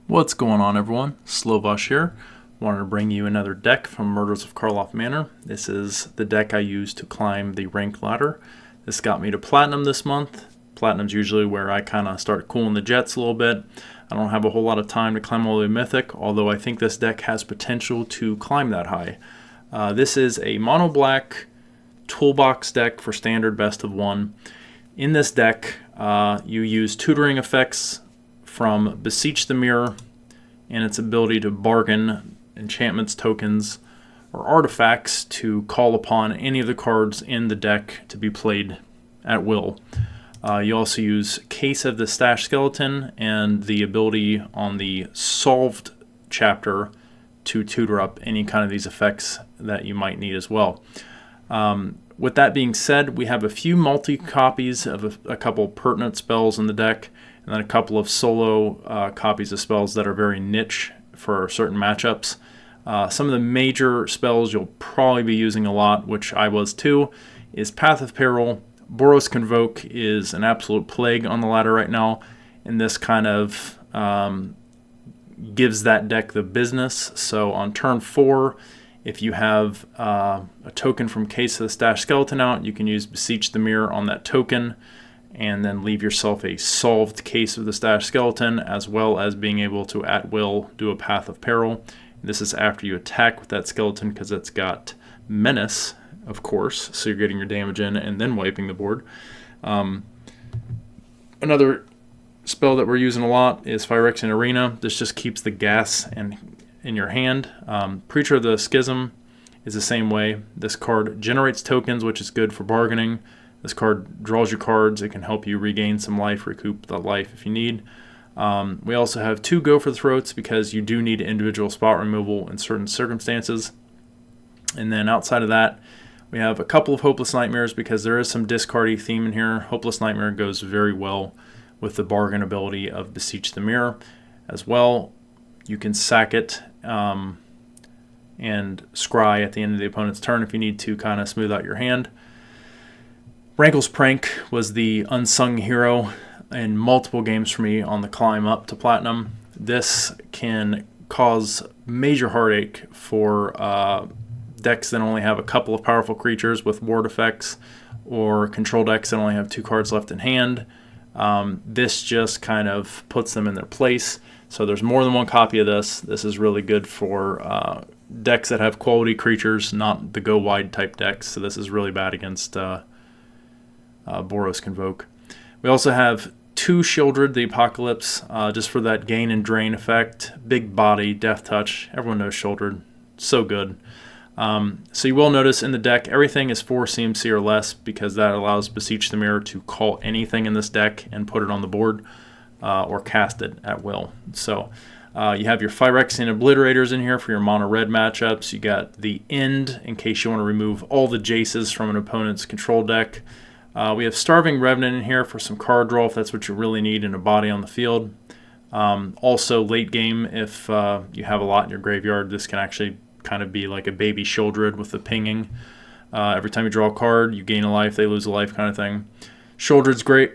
What's going on, everyone? Slovosh here. Wanted to bring you another deck from Murders of Karloff Manor. This is the deck I use to climb the rank ladder. This got me to Platinum this month. Platinum's usually where I kind of start cooling the jets a little bit. I don't have a whole lot of time to climb all the way Mythic, although I think this deck has potential to climb that high. This is a mono black Toolbox deck for standard best of one. In this deck, you use tutoring effects from Beseech the Mirror and its ability to bargain enchantments, tokens, or artifacts to call upon any of the cards in the deck to be played at will. You also use Case of the Stash Skeleton and the ability on the Solved chapter to tutor up any kind of these effects that you might need as well. With that being said, we have a few multi-copies of a couple pertinent spells in the deck, and then a couple of solo copies of spells that are very niche for certain matchups. Some of the major spells you'll probably be using a lot, which I was too, is Path of Peril. Boros Convoke is an absolute plague on the ladder right now, and this kind of gives that deck the business. So on turn 4, if you have a token from Case of the Stash Skeleton out, you can use Beseech the Mirror on that token, and then leave yourself a solved Case of the Stash Skeleton, as well as being able to at will do a Path of Peril. This is after you attack with that skeleton because it's got Menace, of course, so you're getting your damage in and then wiping the board. Another spell that we're using a lot is Phyrexian Arena. This just keeps the gas in your hand. Preacher of the Schism is the same way. This card generates tokens, which is good for bargaining. This card draws you cards. It can help you regain some life, recoup the life if you need. We also have 2 Go for the Throats because you do need individual spot removal in certain circumstances. And then outside of that, we have a couple of Hopeless Nightmares because there is some discardy theme in here. Hopeless Nightmare goes very well with the bargain ability of Beseech the Mirror. As well, you can sack it and scry at the end of the opponent's turn if you need to kind of smooth out your hand. Rankle's Prank was the unsung hero in multiple games for me on the climb up to Platinum. This can cause major heartache for decks that only have a couple of powerful creatures with ward effects, or control decks that only have 2 cards left in hand. This just kind of puts them in their place. So there's more than one copy of this. This is really good for decks that have quality creatures, not the go wide type decks. So this is really bad against Boros Convoke. We also have 2 Shieldred the Apocalypse, just for that gain and drain effect. Big body, Death Touch. Everyone knows Shieldred. So good. So you will notice in the deck, everything is 4 CMC or less because that allows Beseech the Mirror to call anything in this deck and put it on the board or cast it at will. So you have your Phyrexian Obliterators in here for your mono red matchups. You got the End in case you want to remove all the Jaces from an opponent's control deck. We have Starving Revenant in here for some card draw if that's what you really need in a body on the field. Also late game, if you have a lot in your graveyard, this can actually kind of be like a baby Shieldred with the pinging. Every time you draw a card, you gain a life, they lose a life kind of thing. Shieldred's great,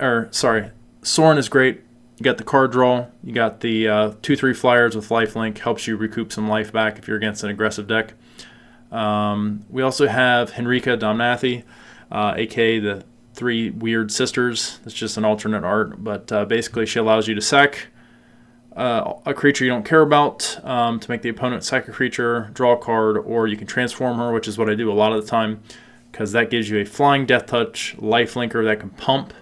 Sorin is great. You got the card draw, you got the 2/3 flyers with lifelink, helps you recoup some life back if you're against an aggressive deck. We also have Henrika Domnathi, aka the 3 Weird Sisters. That's just an alternate art, but basically she allows you to sack a creature you don't care about to make the opponent sack a creature, draw a card, or you can transform her, which is what I do a lot of the time because that gives you a flying Death Touch lifelinker that can pump,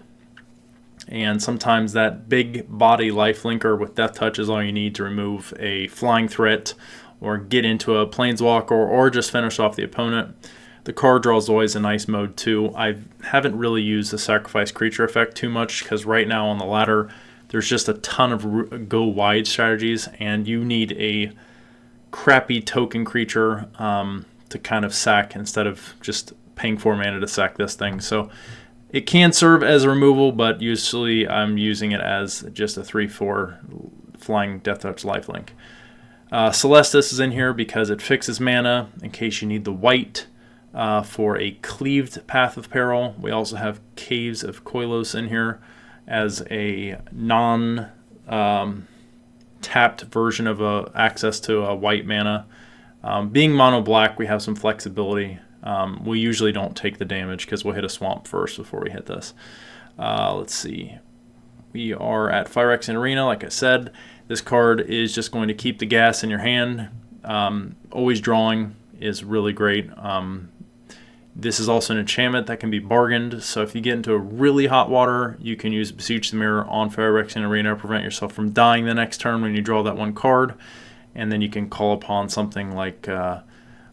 and sometimes that big body lifelinker with Death Touch is all you need to remove a flying threat or get into a planeswalker or just finish off the opponent. The card draw is always a nice mode too. I haven't really used the sacrifice creature effect too much because right now on the ladder there's just a ton of go wide strategies, and you need a crappy token creature to kind of sack instead of just paying 4 mana to sack this thing. So it can serve as a removal, but usually I'm using it as just a 3/4 flying Death Touch lifelink. Celestis is in here because it fixes mana in case you need the white for a cleaved Path of Peril. We also have Caves of Koilos in here as a non tapped version of access to a white mana. Being mono black, we have some flexibility. We usually don't take the damage because we'll hit a swamp first before we hit this. Let's see. We are at Phyrexian Arena, like I said. This card is just going to keep the gas in your hand. Always drawing is really great. This is also an enchantment that can be bargained, so if you get into a really hot water, you can use Beseech the Mirror on Phyrexian Arena, prevent yourself from dying the next turn when you draw that one card, and then you can call upon something like a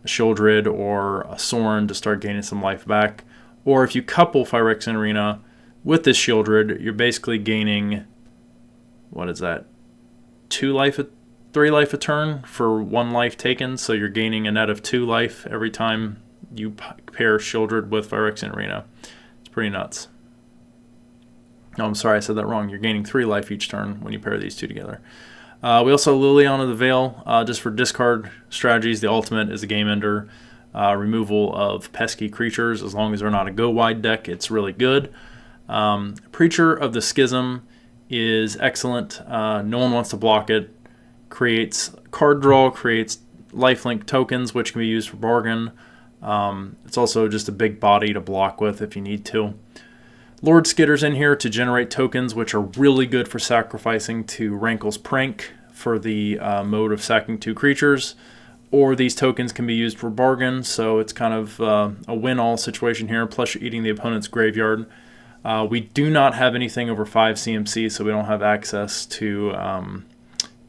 Sheoldred or a Sorin to start gaining some life back. Or if you couple Phyrexian Arena with this Sheoldred, you're basically gaining, what is that, 3 life a turn for 1 life taken, so you're gaining a net of 2 life every time you pair Sheoldred with Phyrexian Arena. It's pretty nuts. No, I'm sorry, I said that wrong. You're gaining 3 life each turn when you pair these two together. We also have Liliana of the Veil, just for discard strategies. The ultimate is a game ender. Removal of pesky creatures. As long as they're not a go-wide deck, it's really good. Preacher of the Schism is excellent. No one wants to block it. Creates card draw, creates lifelink tokens, which can be used for bargain. It's also just a big body to block with if you need to. Lord Skitter's in here to generate tokens, which are really good for sacrificing to Rankle's Prank for the mode of sacking 2 creatures. Or these tokens can be used for bargain, so it's kind of a win-all situation here, plus you're eating the opponent's graveyard. We do not have anything over 5 CMC, so we don't have access to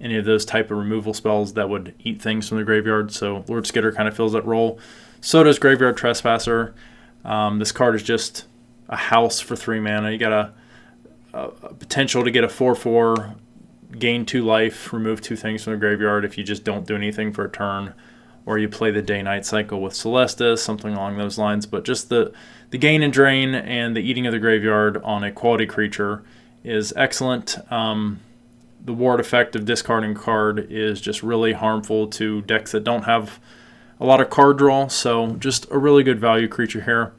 any of those type of removal spells that would eat things from the graveyard, so Lord Skitter kind of fills that role. So does Graveyard Trespasser. This card is just a house for 3 mana. You got a potential to get a 4/4, gain 2 life, remove 2 things from the graveyard if you just don't do anything for a turn, or you play the day-night cycle with Celestis, something along those lines. But just the gain and drain and the eating of the graveyard on a quality creature is excellent. The ward effect of discarding a card is just really harmful to decks that don't have a lot of card draw, so just a really good value creature here.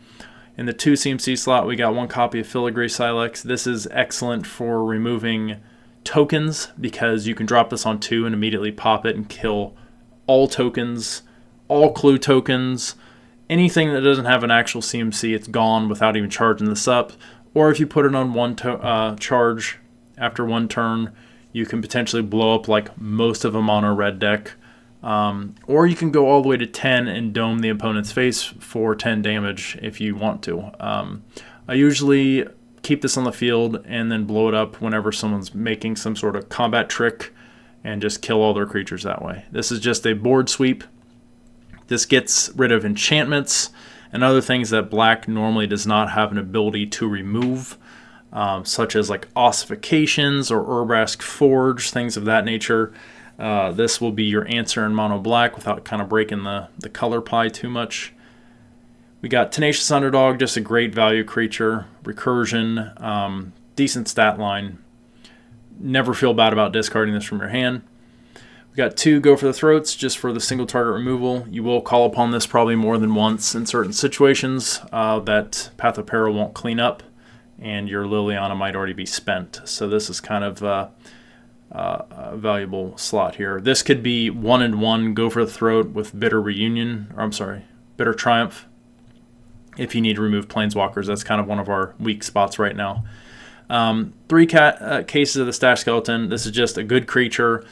In the 2 CMC slot, we got 1 copy of Filigree Silex. This is excellent for removing tokens because you can drop this on 2 and immediately pop it and kill all tokens, all clue tokens, anything that doesn't have an actual CMC, it's gone without even charging this up. Or if you put it on 1 charge after 1 turn, you can potentially blow up like most of a mono red deck. Or you can go all the way to 10 and dome the opponent's face for 10 damage if you want to. I usually keep this on the field and then blow it up whenever someone's making some sort of combat trick and just kill all their creatures that way. This is just a board sweep. This gets rid of enchantments and other things that black normally does not have an ability to remove, such as like ossifications or Urbrask Forge, things of that nature. This will be your answer in mono black without kind of breaking the color pie too much. We got Tenacious Underdog, just a great value creature. Recursion, decent stat line. Never feel bad about discarding this from your hand. We got 2 Go for the Throats, just for the single target removal. You will call upon this probably more than once in certain situations that Path of Peril won't clean up, and your Liliana might already be spent. So this is kind of a valuable slot here. This could be 1/1 Go for the Throat with Bitter Triumph. If you need to remove Planeswalkers, that's kind of one of our weak spots right now. 3 cases of the Stash Skeleton. This is just a good creature.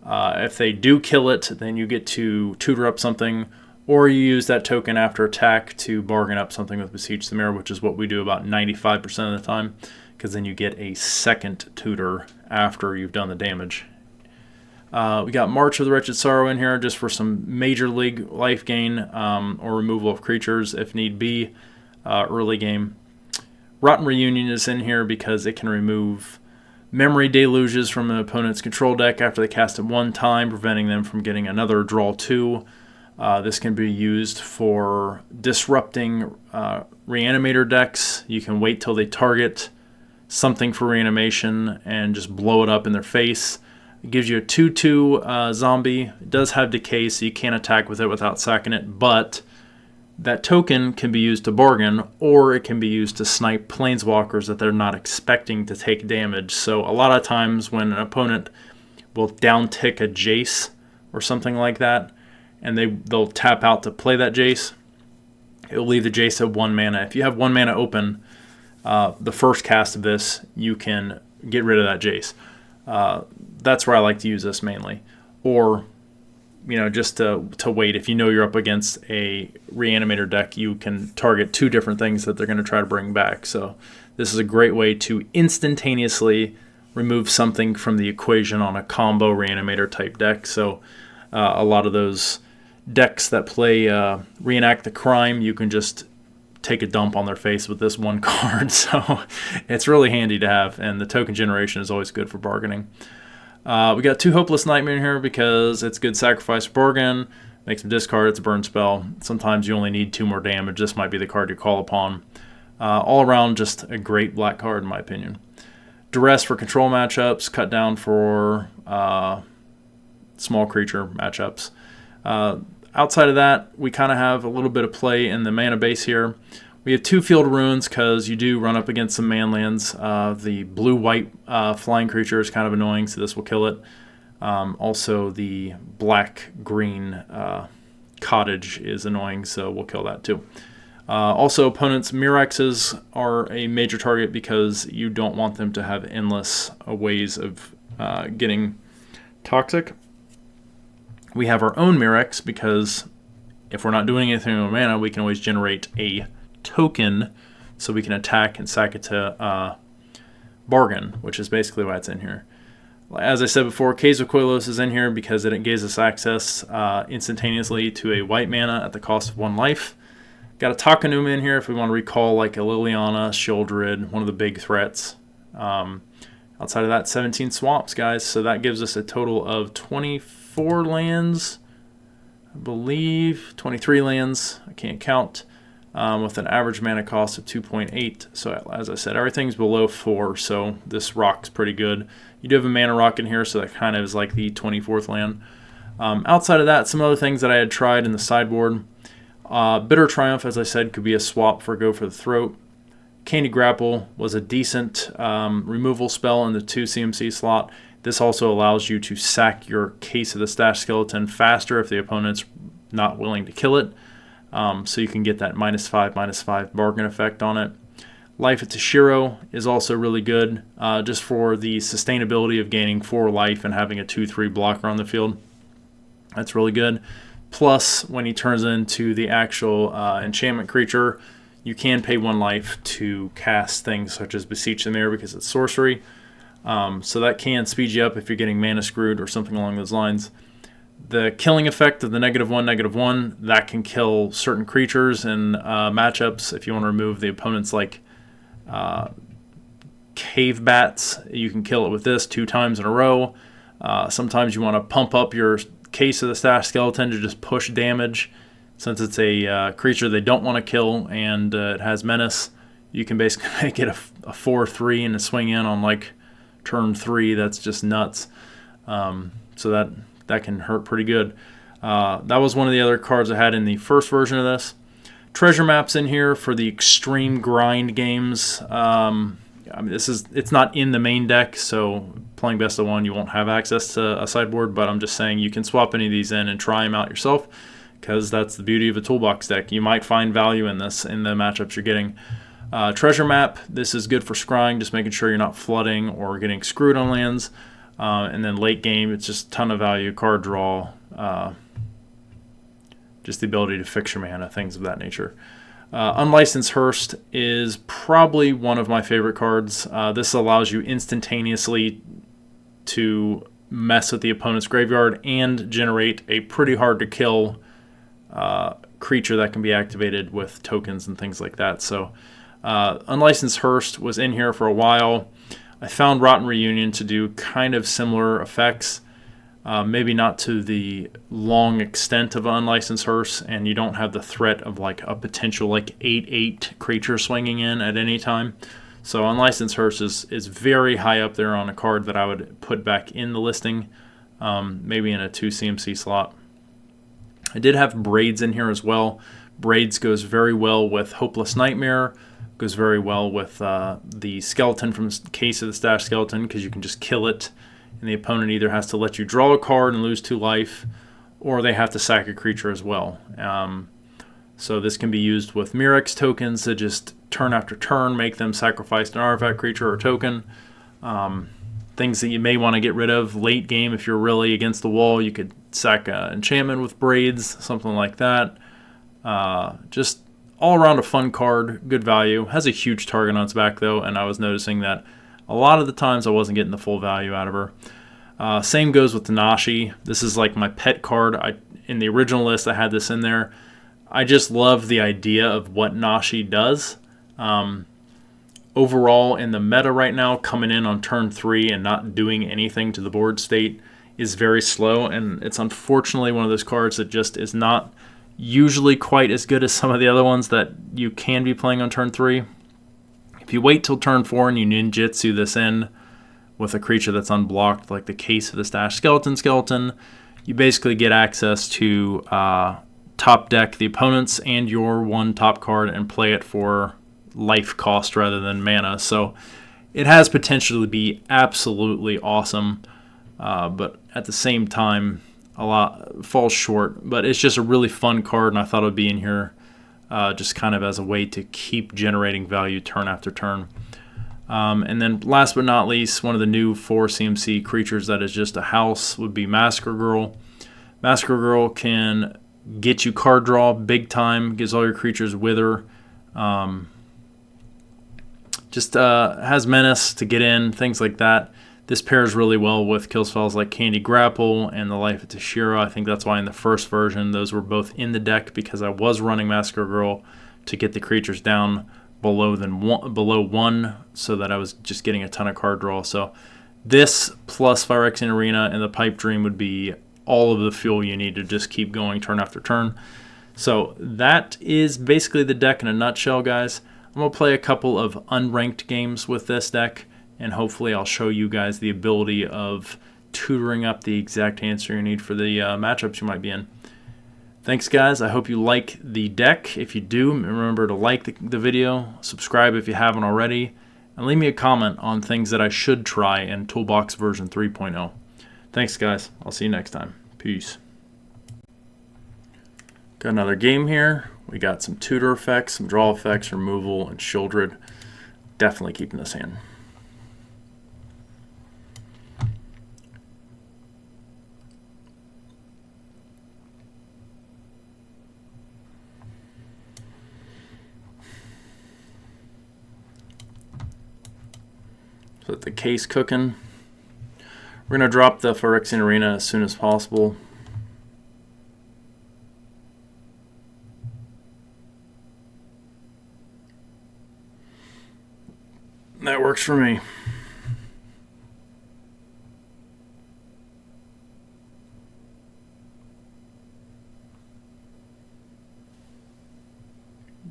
If they do kill it, then you get to tutor up something, or you use that token after attack to bargain up something with Beseech the Mirror, which is what we do about 95% of the time, because then you get a second tutor after you've done the damage. We got March of the Wretched Sorrow in here just for some major league life gain or removal of creatures if need be early game. Rotten Reunion is in here because it can remove memory deluges from an opponent's control deck after they cast it 1 time, preventing them from getting another draw 2. This can be used for disrupting reanimator decks. You can wait till they target something for reanimation and just blow it up in their face. It gives you a 2/2 zombie. It does have decay, so you can't attack with it without sacking it, but that token can be used to bargain, or it can be used to snipe planeswalkers that they're not expecting to take damage. So a lot of times when an opponent will down tick a Jace or something like that, and they'll tap out to play that Jace. It will leave the Jace at 1 mana. If you have 1 mana open, the first cast of this, you can get rid of that Jace. That's where I like to use this mainly. Or, just to wait. If you know you're up against a Reanimator deck, you can target 2 different things that they're going to try to bring back. So this is a great way to instantaneously remove something from the equation on a combo Reanimator type deck. So a lot of those decks that play Reenact the Crime, you can just take a dump on their face with this one card. So it's really handy to have, and the token generation is always good for bargaining. We got 2 Hopeless Nightmare in here because it's good sacrifice for bargain. Makes them discard. It's a burn spell. Sometimes you only need 2 more damage. This might be the card you call upon. All around, just a great black card in my opinion. Duress for control matchups. Cut down for small creature matchups. Outside of that, we kind of have a little bit of play in the mana base here. We have 2 Field Runes because you do run up against some manlands. The blue-white flying creature is kind of annoying, so this will kill it. Also, the black-green cottage is annoying, so we'll kill that too. Also, opponents' Mirexes are a major target because you don't want them to have endless ways of getting toxic. We have our own Mirex because if we're not doing anything with mana, we can always generate a token so we can attack and sack it to bargain, which is basically why it's in here. As I said before, Quetzalcoatl is in here because it gives us access instantaneously to a white mana at the cost of 1 life. Got a Takenuma in here if we want to recall like a Liliana, Sheoldred, one of the big threats. Outside of that, 17 swamps, guys. So that gives us a total of 24 lands, I believe, 23 lands. I can't count. With an average mana cost of 2.8. So as I said, everything's below 4, so this rock's pretty good. You do have a mana rock in here, so that kind of is like the 24th land. Outside of that, some other things that I had tried in the sideboard. Bitter Triumph, as I said, could be a swap for Go for the Throat. Candy Grapple was a decent removal spell in the 2 CMC slot. This also allows you to sack your Case of the Stash Skeleton faster if the opponent's not willing to kill it. So you can get that -5/-5 bargain effect on it. Life at Tashiro is also really good, just for the sustainability of gaining 4 life and having a 2/3 blocker on the field. That's really good. Plus, when he turns into the actual enchantment creature, you can pay 1 life to cast things such as Beseech the Mirror because it's sorcery. So that can speed you up if you're getting mana screwed or something along those lines. The killing effect of the -1/-1, that can kill certain creatures in matchups. If you want to remove the opponent's like cave bats, you can kill it with this 2 times in a row. Sometimes you want to pump up your Case of the Stash Skeleton to just push damage. Since it's a creature they don't want to kill and it has menace, you can basically make it a 4/3 and a swing in on like turn 3. That's just nuts. So that can hurt pretty good. That was one of the other cards I had in the first version of this. Treasure Map's in here for the extreme grind games. I mean, it's not in the main deck, so playing best of 1, you won't have access to a sideboard, but I'm just saying you can swap any of these in and try them out yourself, because that's the beauty of a Toolbox deck. You might find value in this in the matchups you're getting. Treasure Map, this is good for scrying, just making sure you're not flooding or getting screwed on lands. And then late game, it's just a ton of value, card draw, just the ability to fix your mana, things of that nature. Unlicensed Hearse is probably one of my favorite cards. This allows you instantaneously to mess with the opponent's graveyard and generate a pretty hard to kill creature that can be activated with tokens and things like that. So Unlicensed Hearse was in here for a while. I found Rotten Reunion to do kind of similar effects, maybe not to the long extent of Unlicensed Hearse, and you don't have the threat of like a potential like 8/8 creature swinging in at any time. So Unlicensed Hearse is very high up there on a card that I would put back in the listing, maybe in a 2 CMC slot. I did have Braids in here as well. Braids goes very well with Hopeless Nightmare, goes very well with the skeleton from Case of the Stash Skeleton, because you can just kill it and the opponent either has to let you draw a card and lose 2 life, or they have to sack a creature as well. So this can be used with Mirrex tokens to just turn after turn make them sacrifice an artifact, creature, or token. Things that you may want to get rid of late game if you're really against the wall. You could sack an enchantment with braids, something like that. Just all around a fun card, good value. Has a huge target on its back though, and I was noticing that a lot of the times I wasn't getting the full value out of her. Same goes with Tanashi. This is like my pet card. In the original list I had this in there. I just love the idea of what Nashi does. Overall, in the meta right now, coming in on turn 3 and not doing anything to the board state is very slow, and it's unfortunately one of those cards that just is not usually quite as good as some of the other ones that you can be playing on turn 3. If you wait till turn 4 and you ninjutsu this in with a creature that's unblocked, like the case of the Stash Skeleton, you basically get access to top deck the opponent's and your 1 top card and play it for life cost rather than mana. So it has potential to be absolutely awesome, but at the same time a lot falls short. But it's just a really fun card, and I thought it would be in here just kind of as a way to keep generating value turn after turn. And then last but not least, one of the new 4 CMC creatures that is just a house would be Massacre Girl. Massacre Girl can get you card draw big time, gives all your creatures wither. Just has menace to get in, things like that. This pairs really well with kill spells like Candy Grapple and the Life of Tashira. I think that's why in the first version those were both in the deck, because I was running Massacre Girl to get the creatures down below 1, so that I was just getting a ton of card draw. So this plus Phyrexian Arena and the Pipe Dream would be all of the fuel you need to just keep going turn after turn. So that is basically the deck in a nutshell, guys. I'm going to play a couple of unranked games with this deck, and hopefully I'll show you guys the ability of tutoring up the exact answer you need for the matchups you might be in. Thanks, guys. I hope you like the deck. If you do, remember to like the video, subscribe if you haven't already, and leave me a comment on things that I should try in Toolbox version 3.0. Thanks, guys. I'll see you next time. Peace. Got another game here. We got some tutor effects, some draw effects, removal, and Shieldred. Definitely keeping this hand. So the case cooking. We're going to drop the Phyrexian Arena as soon as possible. That works for me.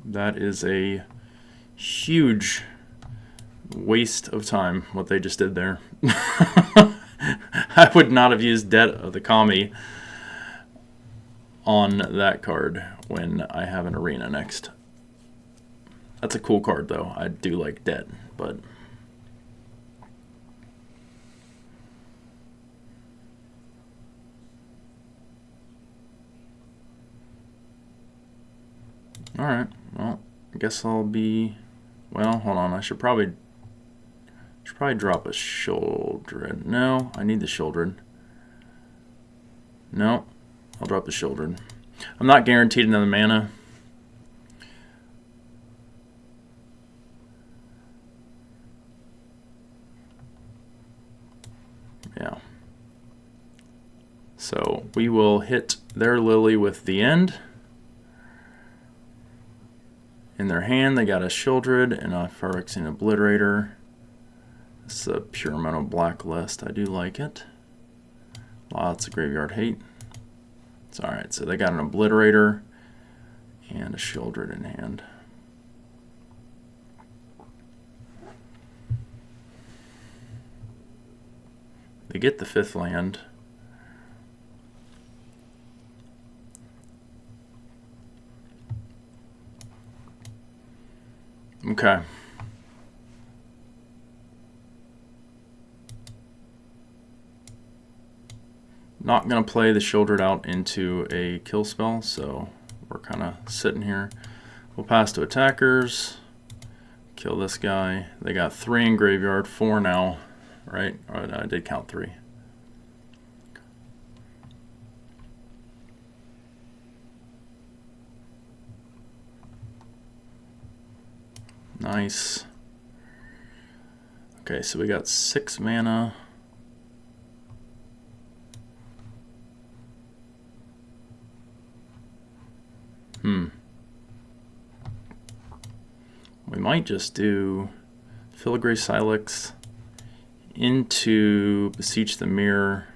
That is a huge waste of time, what they just did there. I would not have used Debt of the Kami on that card when I have an Arena next. That's a cool card, though. I do like Debt, but... Alright, well, I guess I'll be... Well, hold on, I should probably drop a Shieldred. No, I need the Shieldred. No, I'll drop the Shieldred. I'm not guaranteed another mana. Yeah. So we will hit their Lily with the end. In their hand, they got a Shieldred and a Phyrexian Obliterator. This is a pure mono blacklist. I do like it. Lots of graveyard hate. It's alright, so they got an Obliterator and a Shieldred in hand. They get the 5th land. Okay. Not going to play the Shieldred out into a kill spell, so we're kind of sitting here. We'll pass to attackers. Kill this guy. They got 3 in graveyard, 4 now, right? Oh, no, I did count 3. Nice. Okay, so we got 6 mana. We might just do Filigree Silex into Beseech the Mirror,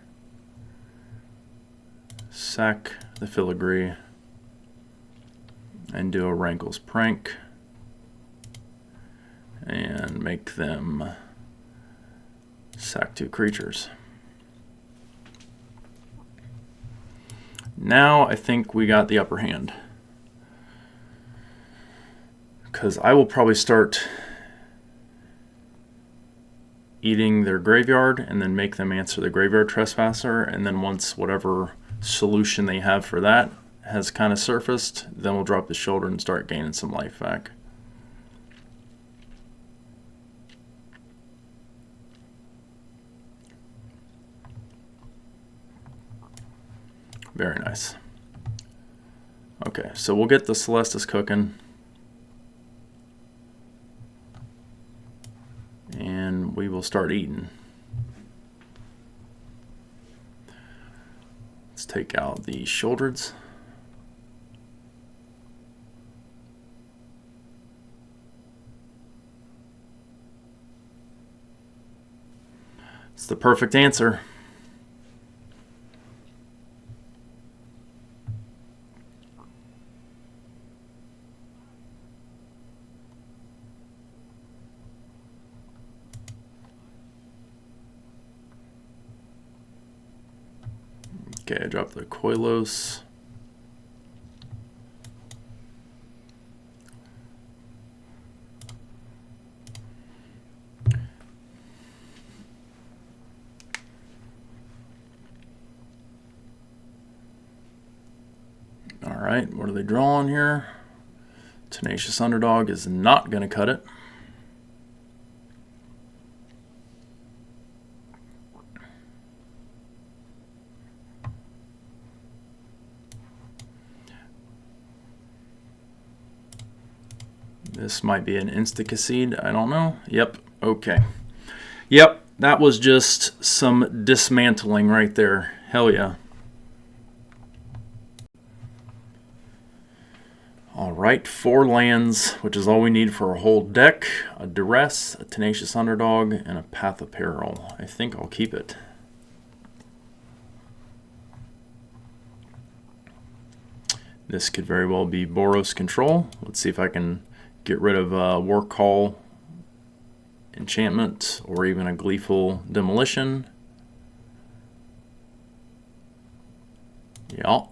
sack the Filigree, and do a Rankle's Prank, and make them sack 2 creatures. Now I think we got the upper hand, because I will probably start eating their graveyard and then make them answer the Graveyard Trespasser, and then once whatever solution they have for that has kind of surfaced, then we'll drop the shoulder and start gaining some life back. Very nice. Okay, so we'll get the Celestis cooking. And we will start eating. Let's take out the Shieldreds. It's the perfect answer. Okay, I dropped the Koilos. All right, what are they drawing here? Tenacious Underdog is not going to cut it. This might be an insta-concede, I don't know. Yep, okay. Yep, that was just some dismantling right there. Hell yeah. Alright, 4 lands, which is all we need for a whole deck. A Duress, a Tenacious Underdog, and a Path of Peril. I think I'll keep it. This could very well be Boros Control. Let's see if I can get rid of War Call Enchantment or even a Gleeful Demolition. Yeah.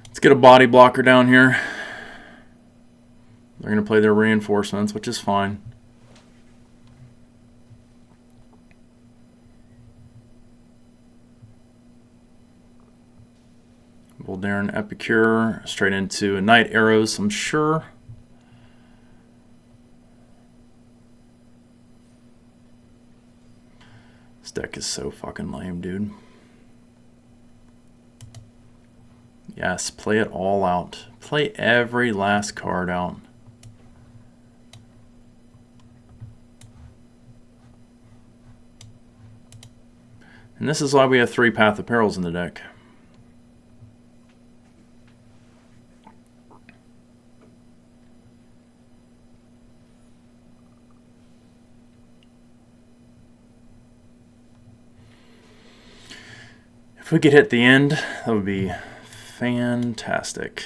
Let's get a body blocker down here. They're going to play their reinforcements, which is fine. Voldaren Epicure straight into Night Arrows, I'm sure. This deck is so fucking lame, dude. Yes, play it all out. Play every last card out. And this is why we have 3 Path of Perils in the deck. If we could hit the end, that would be fantastic.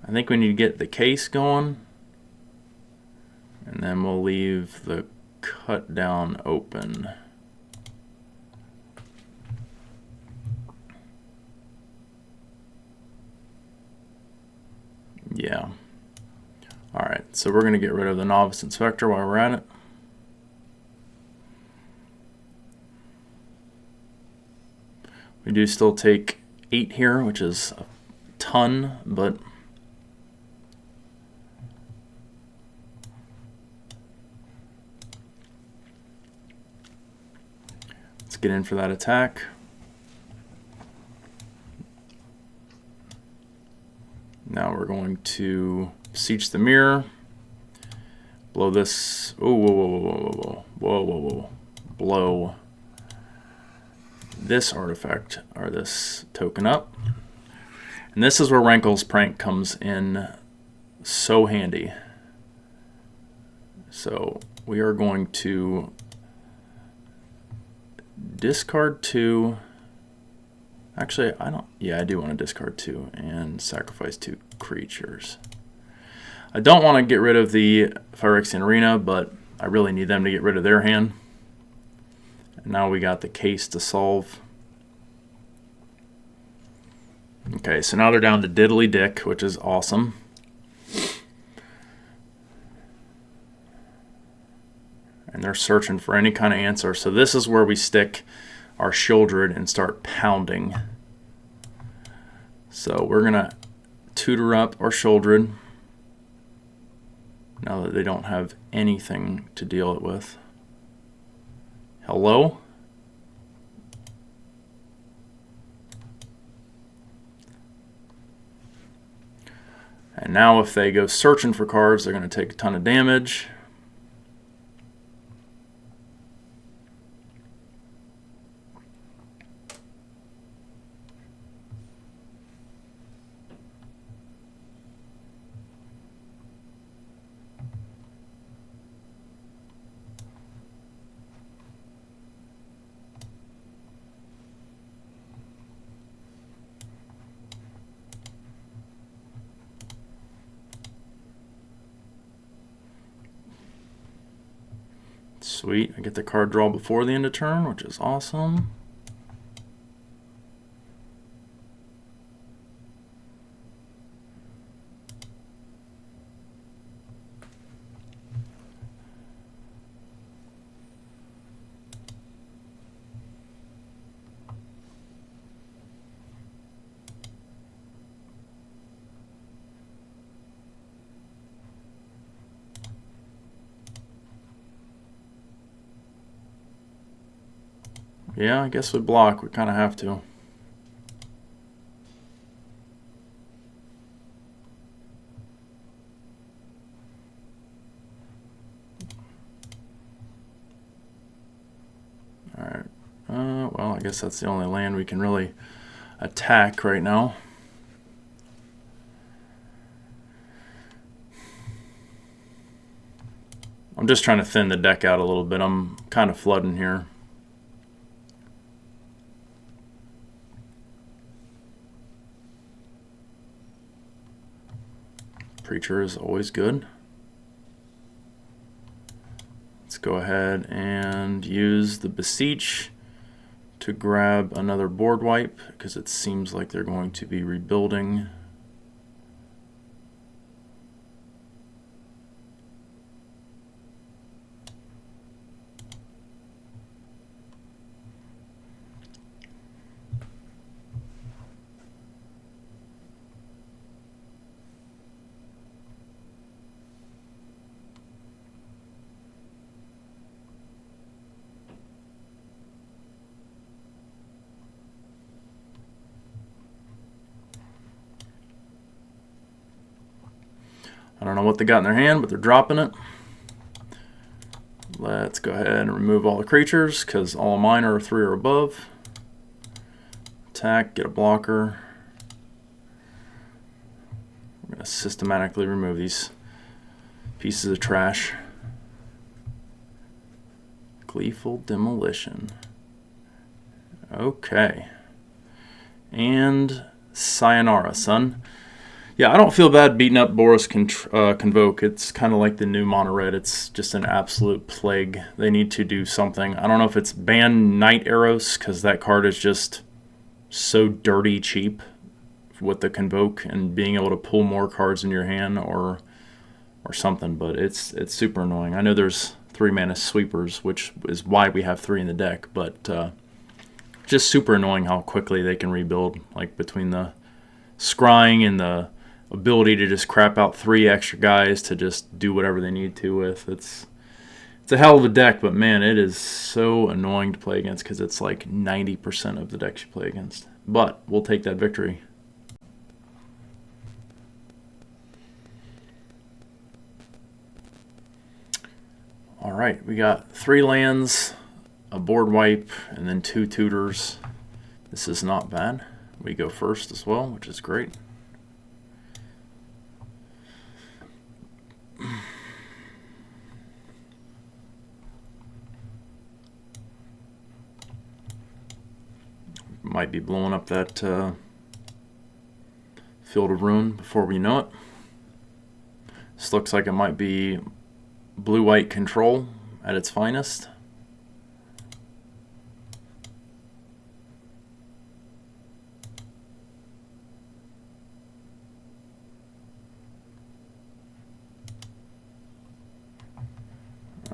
I think we need to get the case going, and then we'll leave the cut down open. Yeah. All right, so we're going to get rid of the Novice Inspector while we're at it. We do still take 8 here, which is a ton, but let's get in for that attack. Now we're going to Beseech the Mirror. Blow this. Oh, whoa, whoa, whoa, whoa, whoa, whoa, whoa, whoa. Blow this artifact, or this token up. And this is where Rankle's Prank comes in so handy. So we are going to discard 2. Actually, I don't. Yeah, I do want to discard 2 and sacrifice 2 creatures. I don't want to get rid of the Phyrexian Arena, but I really need them to get rid of their hand. And now we got the case to solve. Okay, so now they're down to Diddly Dick, which is awesome. And they're searching for any kind of answer. So this is where we stick our Shieldred and start pounding. So we're going to tutor up our Shieldred now that they don't have anything to deal it with. Hello? And now if they go searching for cards, they're going to take a ton of damage. Sweet, I get the card draw before the end of turn, which is awesome. Yeah, I guess we block. We kind of have to. Alright. Well, I guess that's the only land we can really attack right now. I'm just trying to thin the deck out a little bit. I'm kind of flooding here. Preacher is always good. Let's go ahead and use the Beseech to grab another board wipe because it seems like they're going to be rebuilding. I don't know what they got in their hand, but they're dropping it. Let's go ahead and remove all the creatures because all of mine are 3 or above. Attack, get a blocker. We're going to systematically remove these pieces of trash. Gleeful Demolition. Okay. And sayonara, son. Yeah, I don't feel bad beating up Boros Convoke. It's kind of like the new mono red. It's just an absolute plague. They need to do something. I don't know if it's ban Night Arrows, because that card is just so dirty cheap with the Convoke and being able to pull more cards in your hand, or something. But it's super annoying. I know there's 3-mana sweepers, which is why we have 3 in the deck, but just super annoying how quickly they can rebuild, like between the scrying and the ability to just crap out 3 extra guys to just do whatever they need to with. It's a hell of a deck, but man, it is so annoying to play against because it's like 90% of the decks you play against. But we'll take that victory. All right, we got 3 lands, a board wipe, and then 2 tutors. This is not bad. We go first as well, which is great. Might be blowing up that Field of Ruin before we know it. This looks like it might be blue-white control at its finest.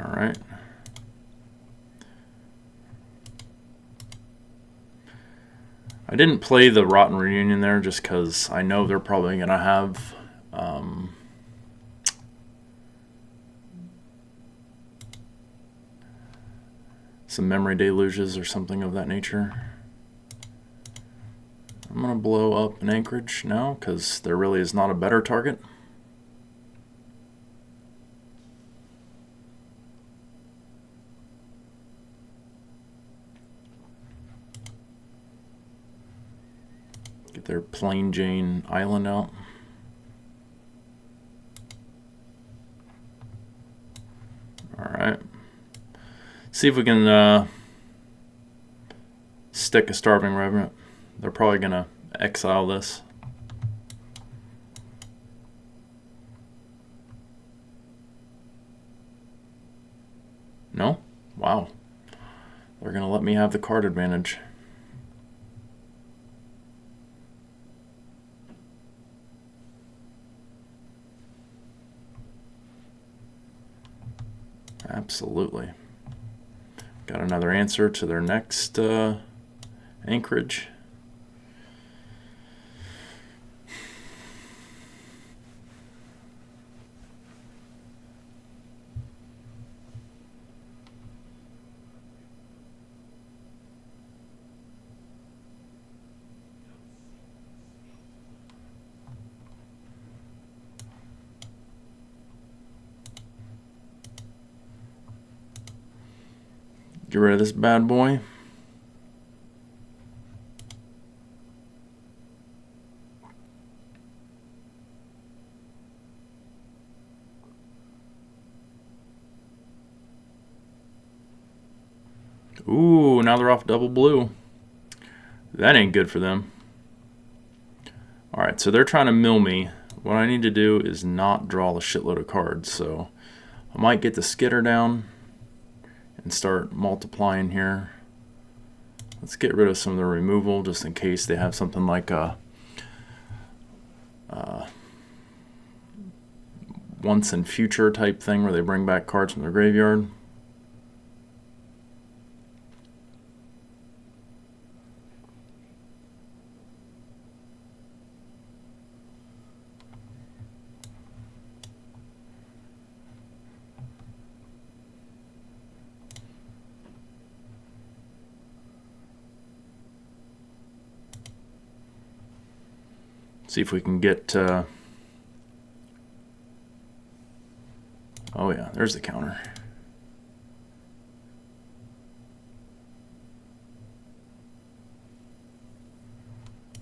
All right. I didn't play the Rotten Reunion there just because I know they're probably going to have some memory deluges or something of that nature. I'm going to blow up an Anchorage now because there really is not a better target. Get their Plain Jane Island out. Alright. See if we can stick a Starving Revenant. They're probably going to exile this. No? Wow. They're going to let me have the card advantage. Absolutely. Got another answer to their next Anchorage. Get rid of this bad boy. Ooh, now they're off double blue. That ain't good for them. Alright, so they're trying to mill me. What I need to do is not draw a shitload of cards, so I might get the skitter down and start multiplying here. Let's get rid of some of the removal just in case they have something like a once and future type thing where they bring back cards from their graveyard. See if we can get oh yeah, there's the counter.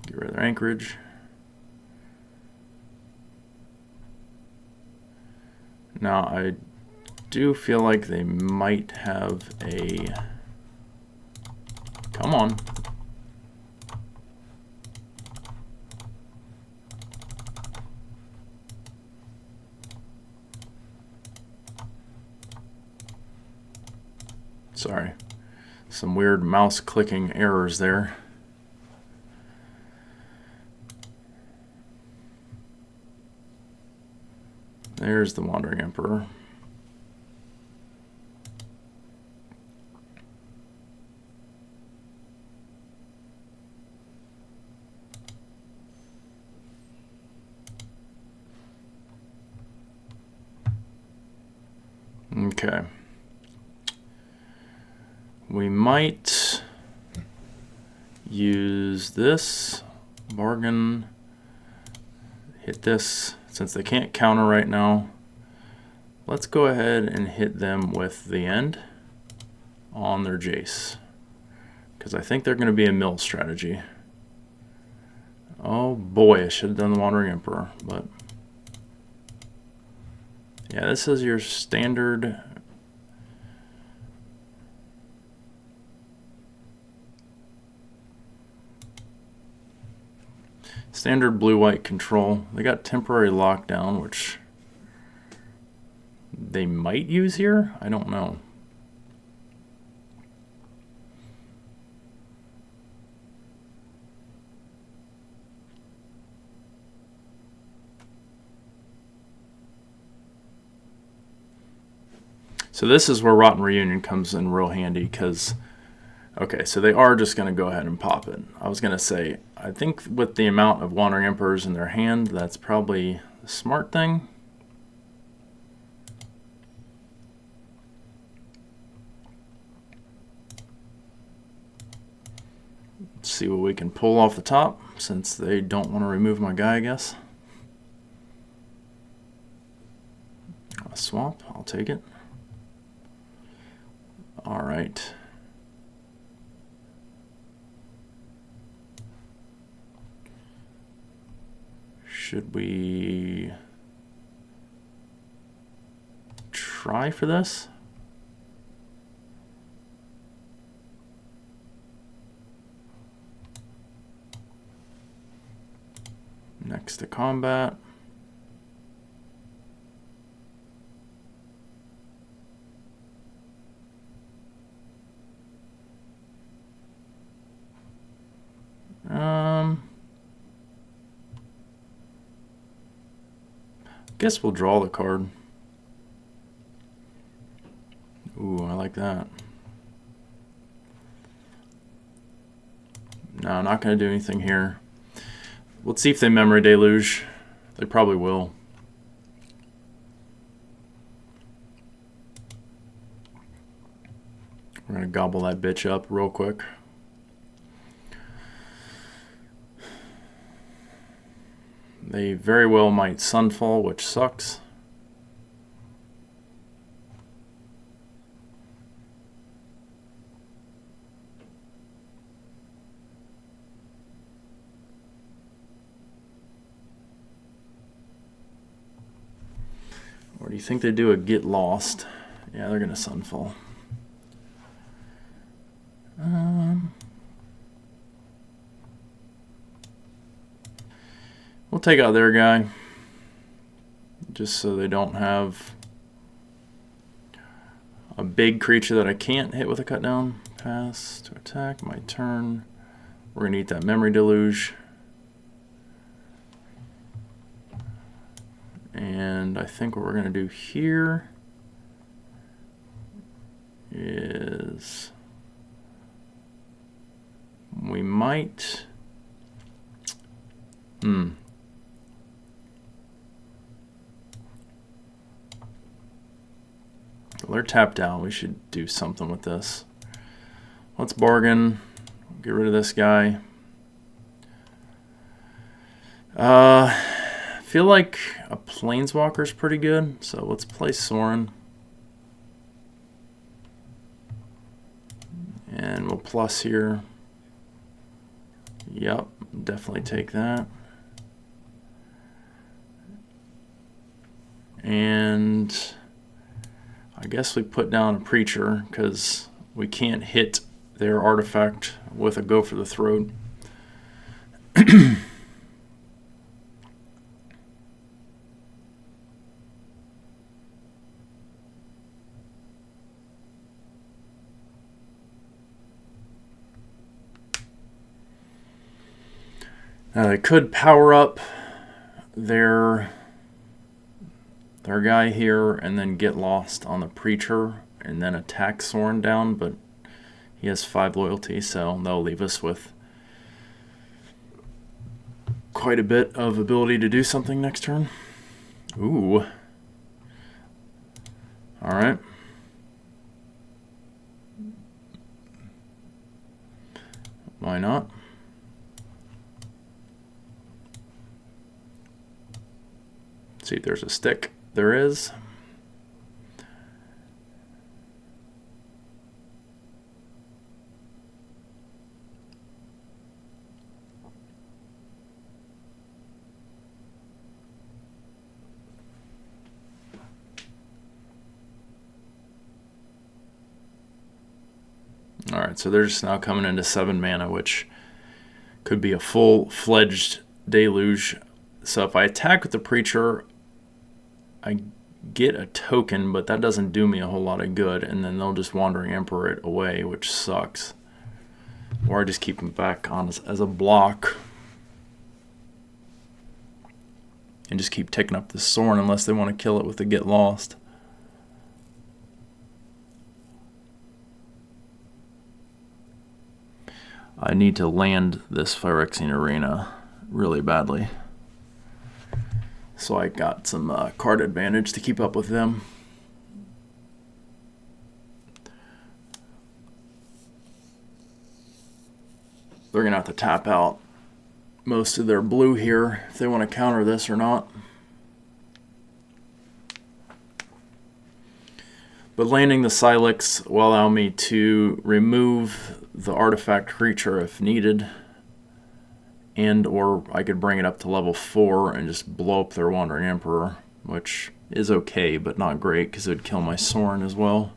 Get rid of their Anchorage. Now I do feel like they might have a, come on. sorry. Some weird mouse clicking errors there. There's the Wandering Emperor. Okay. We might use this, bargain, hit this. Since they can't counter right now, let's go ahead and hit them with the end on their Jace. Because I think they're going to be a mill strategy. Oh boy, I should have done the Wandering Emperor, but yeah, this is your standard blue-white control. They got temporary lockdown, which they might use here. I don't know. So this is where Rotten Reunion comes in real handy because, okay, so they are just going to go ahead and pop it. I was going to say, I think with the amount of Wandering Emperors in their hand, that's probably the smart thing. Let's see what we can pull off the top, since they don't want to remove my guy, I guess. A swamp, I'll take it. All right. Should we try for this? Next to combat. Guess we'll draw the card. Ooh, I like that. No, not going to do anything here. Let's see if they Memory Deluge. They probably will. We're going to gobble that bitch up real quick. They very well might Sunfall, which sucks. Or do you think they do a Get Lost? Yeah, they're going to Sunfall. We'll take out their guy, just so they don't have a big creature that I can't hit with a cut down. Pass to attack, my turn. We're going to eat that Memory Deluge. And I think what we're going to do here is we might... Well, they're tapped out. We should do something with this. Let's bargain. Get rid of this guy. I feel like a Planeswalker is pretty good, so let's play Sorin. And we'll plus here. Yep, definitely take that. And I guess we put down a Preacher because we can't hit their artifact with a Go for the Throat. Now they could power up their guy here and then get lost on the Preacher and then attack Sorin down, but he has 5 loyalty, so they'll leave us with quite a bit of ability to do something next turn. Ooh. Alright. Why not? See if there's a stick. There is. Alright, so they're just now coming into 7 mana, which could be a full-fledged deluge. So if I attack with the Preacher, I get a token, but that doesn't do me a whole lot of good, and then they'll just Wandering Emperor it away, which sucks. Or I just keep him back on as a block. And just keep taking up the Sorin unless they want to kill it with the Get Lost. I need to land this Phyrexian Arena really badly. So I got some card advantage to keep up with them. They're going to have to tap out most of their blue here if they want to counter this or not. But landing the Silex will allow me to remove the artifact creature if needed, and or I could bring it up to level 4 and just blow up their Wandering Emperor, which is okay but not great because it would kill my Sorin as well.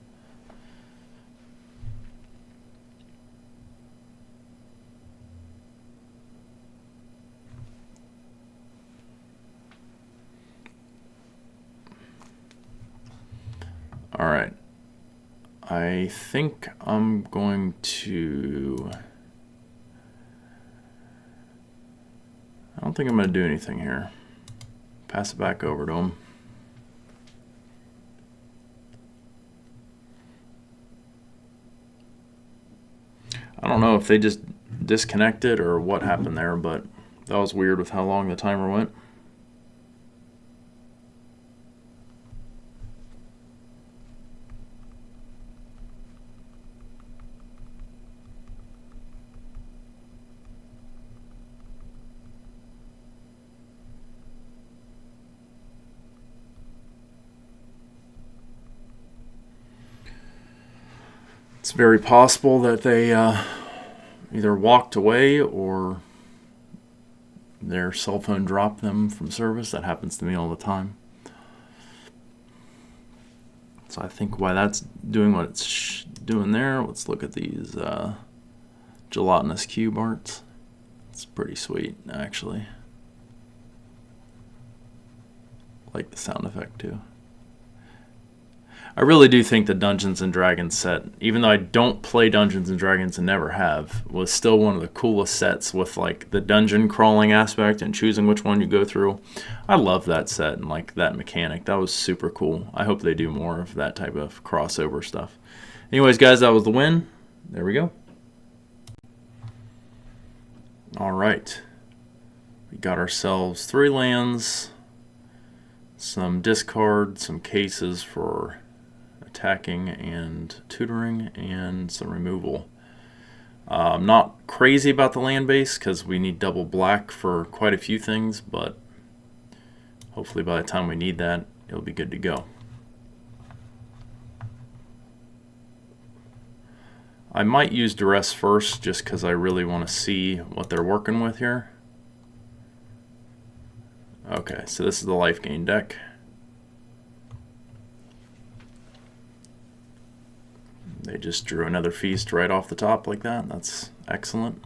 Alright, I think I'm going to... I don't think I'm going to do anything here. Pass it back over to him. I don't know if they just disconnected or what happened there, but that was weird with how long the timer went. It's very possible that they either walked away or their cell phone dropped them from service. That happens to me all the time. So I think why that's doing what it's doing there, let's look at these gelatinous cube arts. It's pretty sweet, actually. I like the sound effect too. I really do think the Dungeons and Dragons set, even though I don't play Dungeons and Dragons and never have, was still one of the coolest sets with like the dungeon crawling aspect and choosing which one you go through. I love that set and like that mechanic. That was super cool. I hope they do more of that type of crossover stuff. Anyways, guys, that was the win. There we go. All right. We got ourselves 3 lands, some discard, some cases for attacking and tutoring, and some removal. I'm not crazy about the land base because we need double black for quite a few things, but hopefully by the time we need that, it'll be good to go. I might use Duress first just because I really want to see what they're working with here. Okay, so this is the Lifegain deck. They just drew another feast right off the top like that. That's excellent.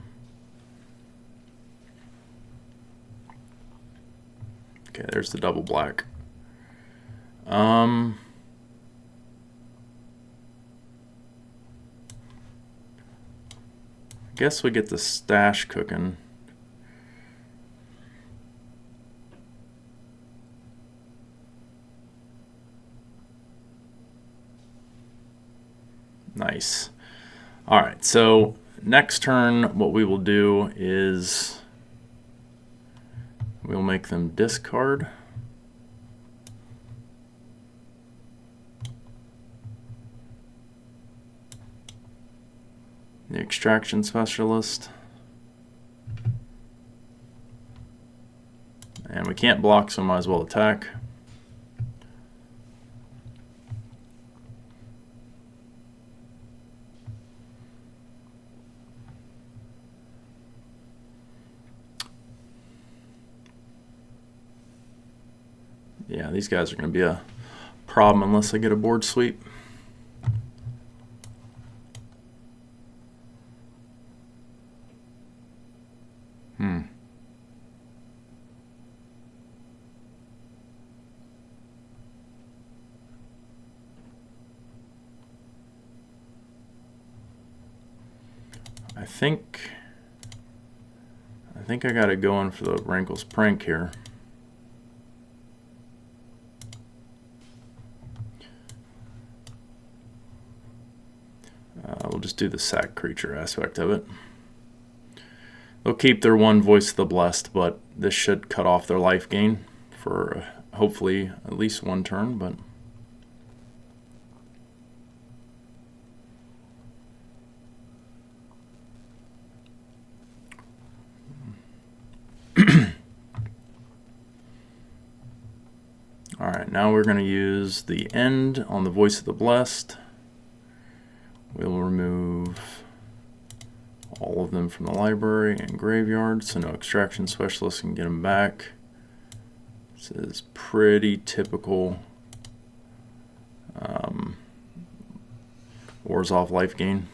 Okay, there's the double black. I guess we get the stash cooking. Nice. All right, so next turn what we will do is we'll make them discard. The Extraction Specialist. And we can't block, so might as well attack. Yeah, these guys are going to be a problem unless I get a board sweep. I think I got to go in for the Rankle's Prank here. We'll just do the sack creature aspect of it. They'll keep their one Voice of the Blessed, but this should cut off their life gain for hopefully at least one turn. But all right, now we're going to use the end on the Voice of the Blessed. We'll remove all of them from the library and graveyard, so no Extraction Specialist can get them back. This is pretty typical Orzhov Lifegain.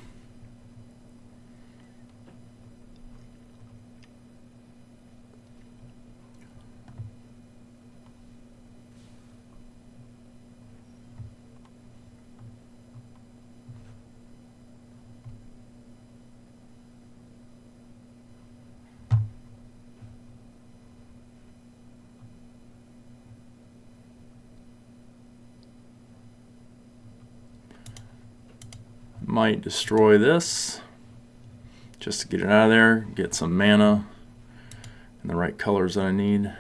Might destroy this just to get it out of there, get some mana and the right colors that I need.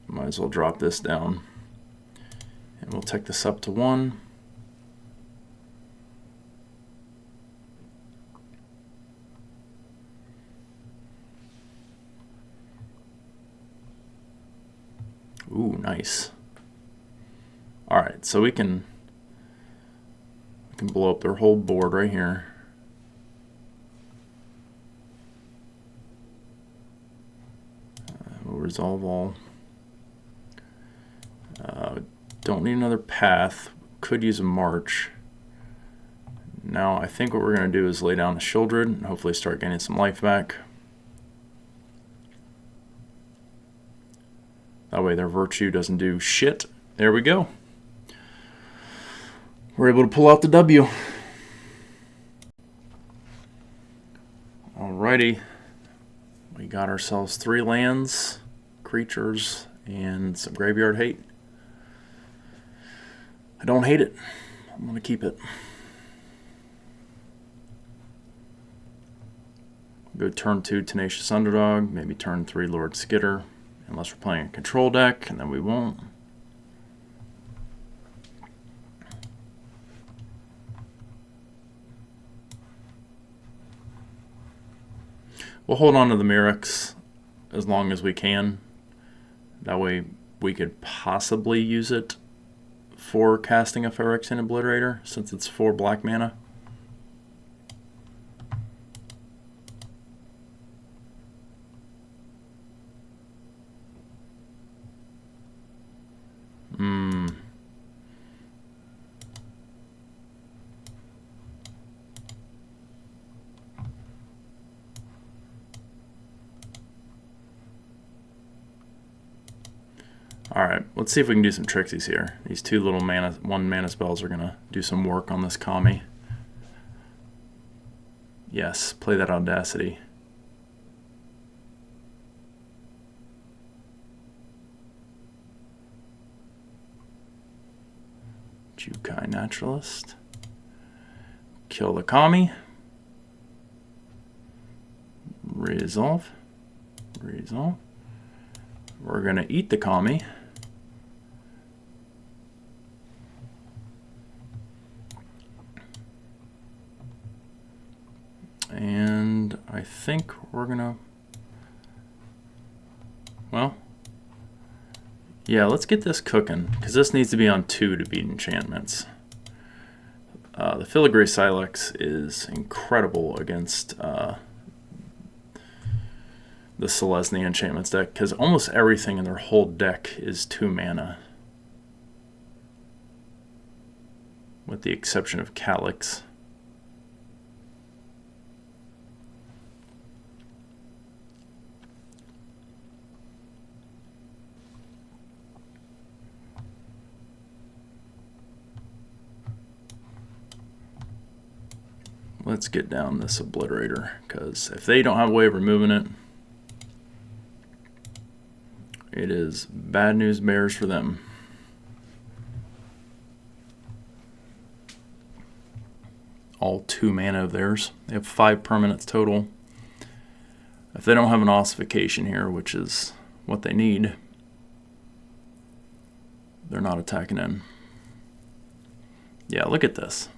Might as well drop this down, and we'll take this up to 1. Ooh, nice. All right, so we can blow up their whole board right here. We'll resolve all. Don't need another path. Could use a march. Now I think what we're going to do is lay down a Shieldred and hopefully start getting some life back. That way their virtue doesn't do shit. There we go. We're able to pull out the W. Alrighty. We got ourselves 3 lands, creatures, and some graveyard hate. I don't hate it. I'm going to keep it. Go turn 2 Tenacious Underdog, maybe turn 3 Lord Skitter. Unless we're playing a control deck, and then we won't. We'll hold on to the Mirrex as long as we can. That way we could possibly use it for casting a Phyrexian Obliterator, since it's 4 black mana. Alright, let's see if we can do some tricksies here. These 2 little 1 mana spells are going to do some work on this Kami. Yes, play that Audacity. Jukai Naturalist. Kill the Kami. Resolve. Resolve. We're going to eat the Kami. And I think we're going to, well, yeah, let's get this cooking, because this needs to be on 2 to beat enchantments. The Filigree Silex is incredible against the Selesnia Enchantments deck, because almost everything in their whole deck is 2 mana. With the exception of Calyx. Let's get down this Obliterator, because if they don't have a way of removing it, it is bad news bears for them. All 2 mana of theirs. They have 5 permanents total. If they don't have an ossification here, which is what they need, they're not attacking in. Yeah, look at this.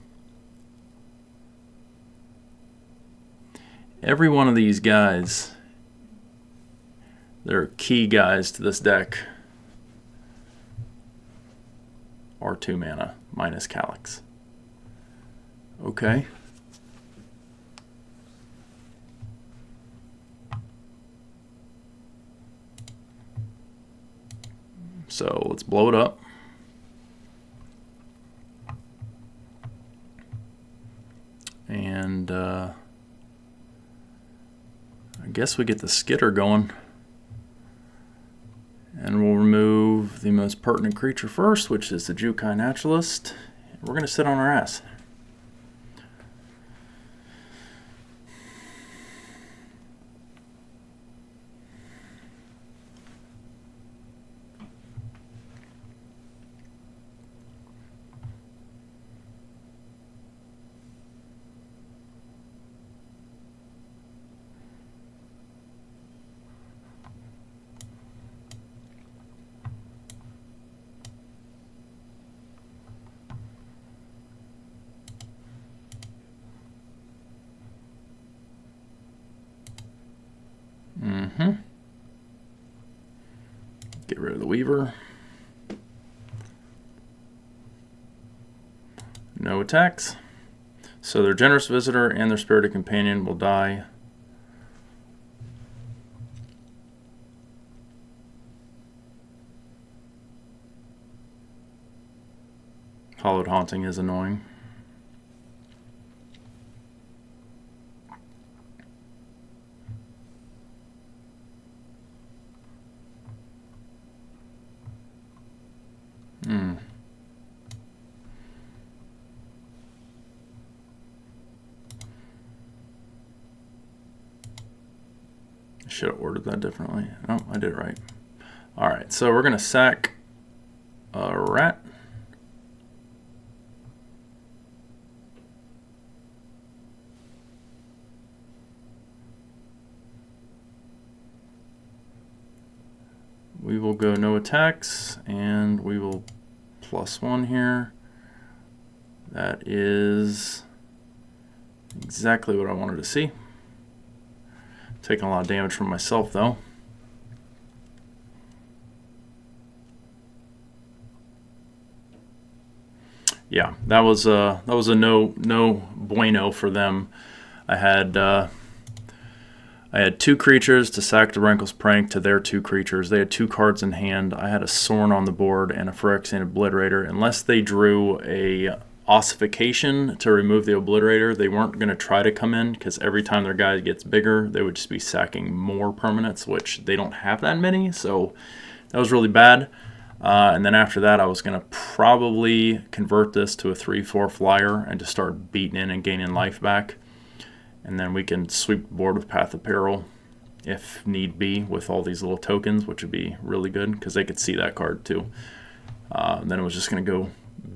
Every one of these guys, they're key guys to this deck, are 2 mana minus Calyx. Okay. So let's blow it up. And I guess we get the skitter going. And we'll remove the most pertinent creature first, which is the Jukai Naturalist. We're going to sit on our ass. Get rid of the Weaver. No attacks. So their Generous Visitor and their Spirited Companion will die. Hallowed Haunting is annoying. Should have ordered that differently. Oh, I did it right. Alright, so we're going to sack a rat. We will go no attacks, and we will +1 here. That is exactly what I wanted to see. Taking a lot of damage from myself, though. Yeah, that was a no bueno for them. I had 2 creatures to sack the Rankle's Prank to their 2 creatures. They had 2 cards in hand. I had a Sorn on the board and a Phyrexian Obliterator. Unless they drew a ossification to remove the Obliterator, they weren't going to try to come in, because every time their guy gets bigger, they would just be sacking more permanents, which they don't have that many, so that was really bad. And then after that, I was going to probably convert this to a 3/4 flyer and just start beating in and gaining life back. And then we can sweep the board with Path of Peril if need be with all these little tokens, which would be really good because they could see that card too. Then it was just going to go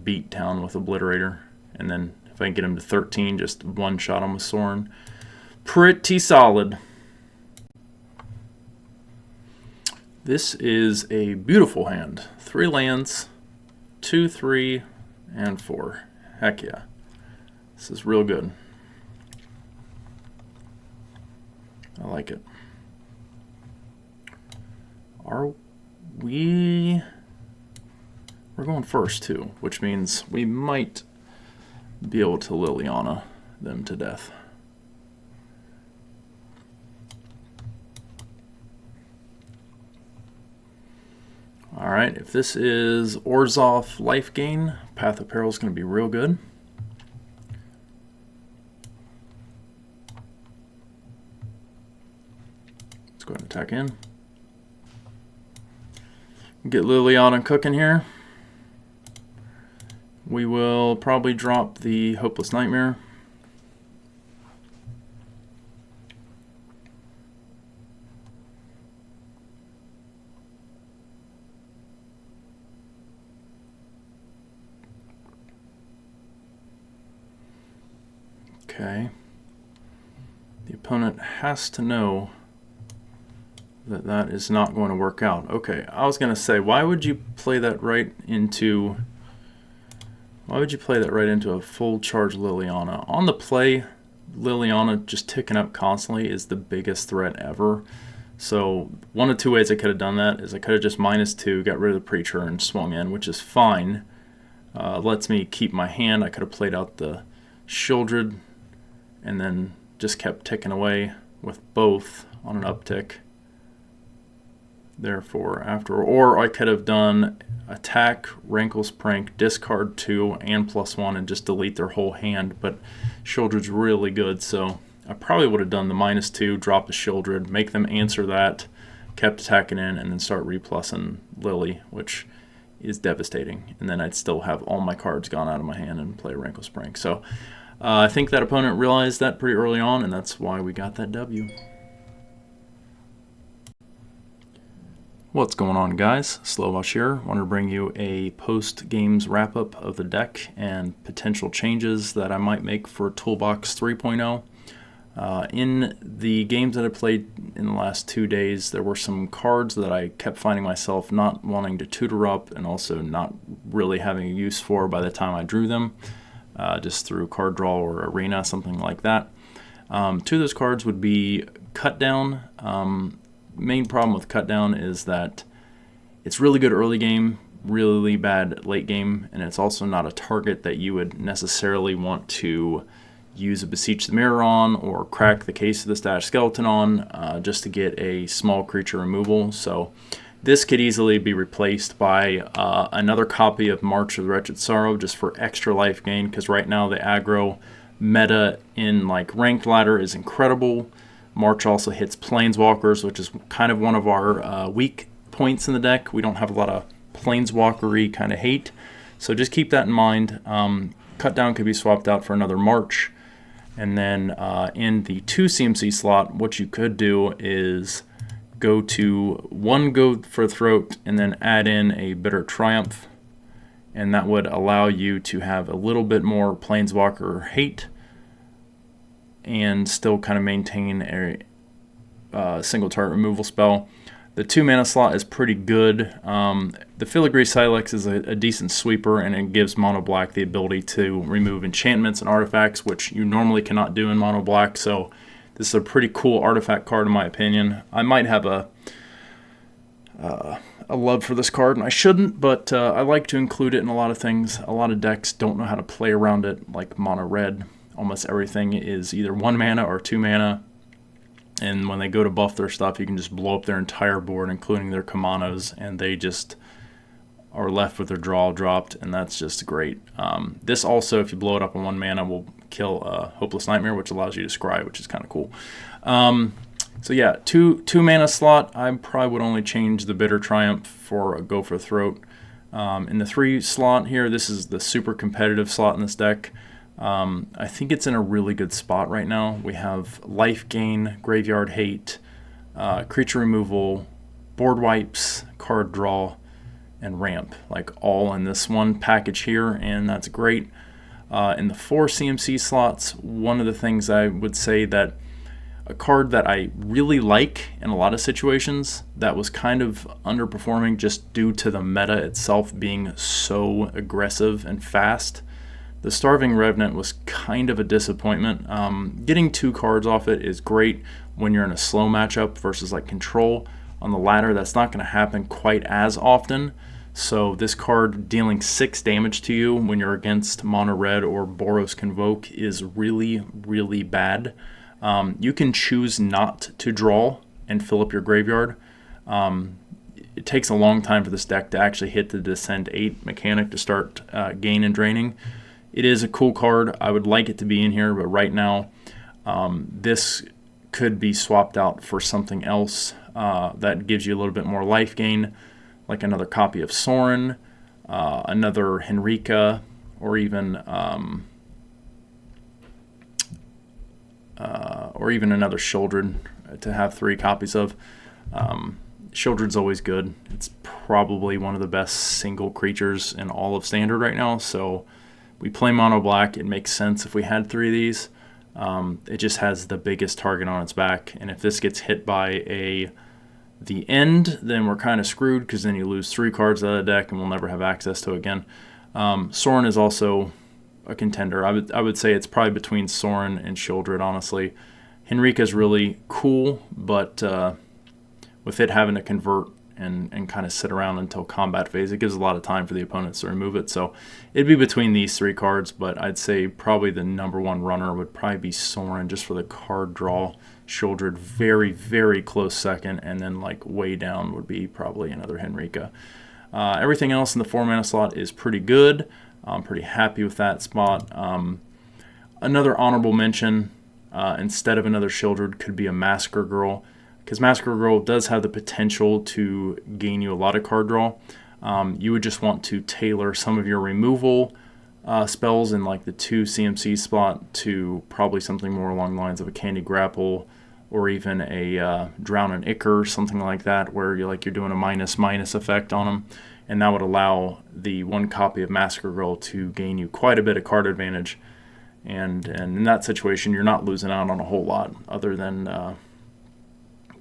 beat town with Obliterator. And then if I can get him to 13, just one-shot him with Sorin. Pretty solid. This is a beautiful hand. 3 lands, 2, 3, and 4. Heck yeah. This is real good. I like it. We're going first too, which means we might be able to Liliana them to death. Alright, if this is Orzhov Lifegain, Path of Peril is going to be real good. Let's go ahead and attack in. Get Liliana cooking here. We will probably drop the Hopeless Nightmare. Okay. The opponent has to know that that is not going to work out. Okay, I was going to say, why would you play that right into a full charge Liliana? On the play, Liliana just ticking up constantly is the biggest threat ever. So one of two ways I could have done that is I could have just -2, got rid of the Preacher, and swung in, which is fine. Lets me keep my hand. I could have played out the Shieldred and then just kept ticking away with both on an uptick. Therefore, or I could have done attack, Rankle's Prank, discard 2, and +1, and just delete their whole hand. But Shieldred's really good, so I probably would have done the -2, drop the Shieldred, make them answer that, kept attacking in, and then start replussing Lily, which is devastating. And then I'd still have all my cards gone out of my hand and play Rankle's Prank. So I think that opponent realized that pretty early on, and that's why we got that W. What's going on, guys? Slovosh here. Want to bring you a post-games wrap-up of the deck and potential changes that I might make for Toolbox 3.0. In the games that I played in the last 2 days, there were some cards that I kept finding myself not wanting to tutor up and also not really having a use for by the time I drew them, just through card draw or arena, something like that. 2 of those cards would be Cut Down. Main problem with Cut Down is that it's really good early game, really bad late game, and it's also not a target that you would necessarily want to use a Beseech the Mirror on or crack the Case of the Stash Skeleton on just to get a small creature removal. So this could easily be replaced by another copy of March of the Wretched Sorrow just for extra life gain, because right now the aggro meta in like ranked ladder is incredible. March also hits Planeswalkers, which is kind of one of our weak points in the deck. We don't have a lot of Planeswalker-y kind of hate, so just keep that in mind. Cut Down could be swapped out for another March. And then in the 2 CMC slot, what you could do is go to 1 Go for Throat and then add in a Bitter Triumph, and that would allow you to have a little bit more Planeswalker hate and still kind of maintain a single target removal spell. The 2 mana slot is pretty good. The Filigree Silex is a decent sweeper, and it gives Mono Black the ability to remove enchantments and artifacts, which you normally cannot do in Mono Black. So this is a pretty cool artifact card in my opinion. I might have a love for this card, and I shouldn't, but I like to include it in a lot of things. A lot of decks don't know how to play around it, like Mono Red. Almost everything is either 1 mana or 2 mana, and when they go to buff their stuff, you can just blow up their entire board, including their Kamanos, and they just are left with their draw dropped, and that's just great. This also, if you blow it up on 1 mana, will kill Hopeless Nightmare, which allows you to scry, which is kind of cool. So yeah, 2 mana slot, I probably would only change the Bitter Triumph for a Go for Throat. In the 3 slot here, this is the super competitive slot in this deck. I think it's in a really good spot right now. We have life gain, graveyard hate, creature removal, board wipes, card draw, and ramp, like all in this one package here, and that's great. In the 4 CMC slots, one of the things I would say that a card that I really like in a lot of situations that was kind of underperforming just due to the meta itself being so aggressive and fast. The Starving Revenant was kind of a disappointment. Getting 2 cards off it is great when you're in a slow matchup versus like Control. On the ladder, that's not going to happen quite as often. So this card dealing 6 damage to you when you're against Mono Red or Boros Convoke is really, really bad. You can choose not to draw and fill up your graveyard. It takes a long time for this deck to actually hit the Descend 8 mechanic to start gain and draining. It is a cool card. I would like it to be in here, but right now this could be swapped out for something else that gives you a little bit more life gain, like another copy of Sorin, another Henrika, or even another Shieldred to have 3 copies of. Shieldred's always good. It's probably one of the best single creatures in all of Standard right now, so we play mono black. It makes sense if we had 3 of these. It just has the biggest target on its back, and if this gets hit by the end, then we're kind of screwed, because then you lose 3 cards out of the deck and we'll never have access to it again. Sorin is also a contender. I would say it's probably between Sorin and Shieldred, honestly. Henrika's really cool, but with it having to convert and kind of sit around until combat phase, it gives a lot of time for the opponents to remove it. So it'd be between these 3 cards, but I'd say probably the #1 runner would probably be Sorin, just for the card draw. Shieldred very, very close second, and then like way down would be probably another Henrika. Everything else in the 4 mana slot is pretty good. I'm pretty happy with that spot. Another honorable mention, instead of another Shieldred, could be a Massacre Girl, because Massacre Girl does have the potential to gain you a lot of card draw. You would just want to tailor some of your removal spells in like the 2 CMC spot to probably something more along the lines of a Candy Grapple, or even a Drown and Ichor, something like that, where you're doing a minus effect on them, and that would allow the 1 copy of Massacre Girl to gain you quite a bit of card advantage. And in that situation, you're not losing out on a whole lot, other than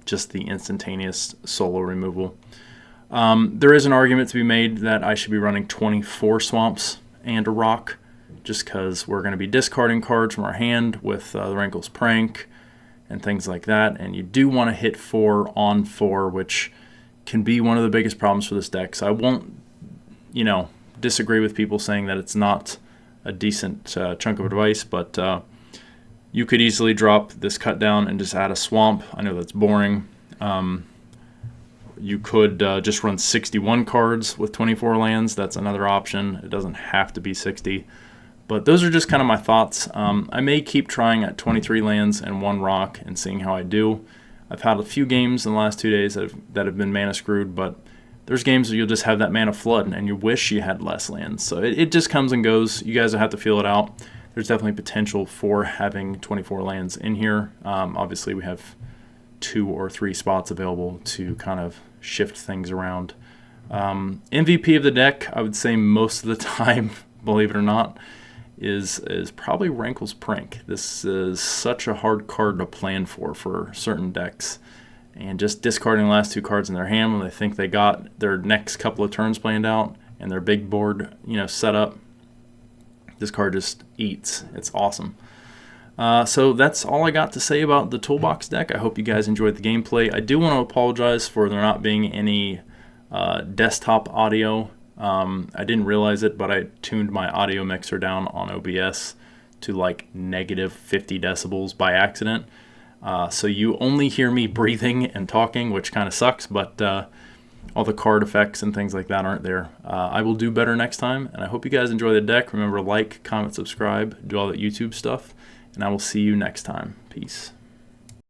just the instantaneous solo removal. There is an argument to be made that I should be running 24 swamps and a rock, just because we're going to be discarding cards from our hand with the Rankle's Prank and things like that, and you do want to hit 4 on 4, which can be one of the biggest problems for this deck. So I won't, disagree with people saying that it's not a decent chunk of advice, but you could easily drop this cut down and just add a swamp. I know that's boring. You could just run 61 cards with 24 lands. That's another option. It doesn't have to be 60. But those are just kind of my thoughts. I may keep trying at 23 lands and 1 rock and seeing how I do. I've had a few games in the last 2 days that have been mana screwed, but there's games where you'll just have that mana flood and you wish you had less lands. So it just comes and goes. You guys will have to feel it out. There's definitely potential for having 24 lands in here. Obviously, we have 2 or 3 spots available to kind of shift things around. MVP of the deck, I would say most of the time, believe it or not, is probably Rankle's Prank. This is such a hard card to plan for certain decks, and just discarding the last 2 cards in their hand when they think they got their next couple of turns planned out and their big board set up. This card just eats. It's awesome. So that's all I got to say about the Toolbox deck. I hope you guys enjoyed the gameplay. I do want to apologize for there not being any desktop audio. I didn't realize it, but I tuned my audio mixer down on OBS to like -50 decibels by accident. So you only hear me breathing and talking, which kind of sucks, but all the card effects and things like that aren't there. I will do better next time, and I hope you guys enjoy the deck. Remember, like, comment, subscribe, do all that YouTube stuff, and I will see you next time. Peace.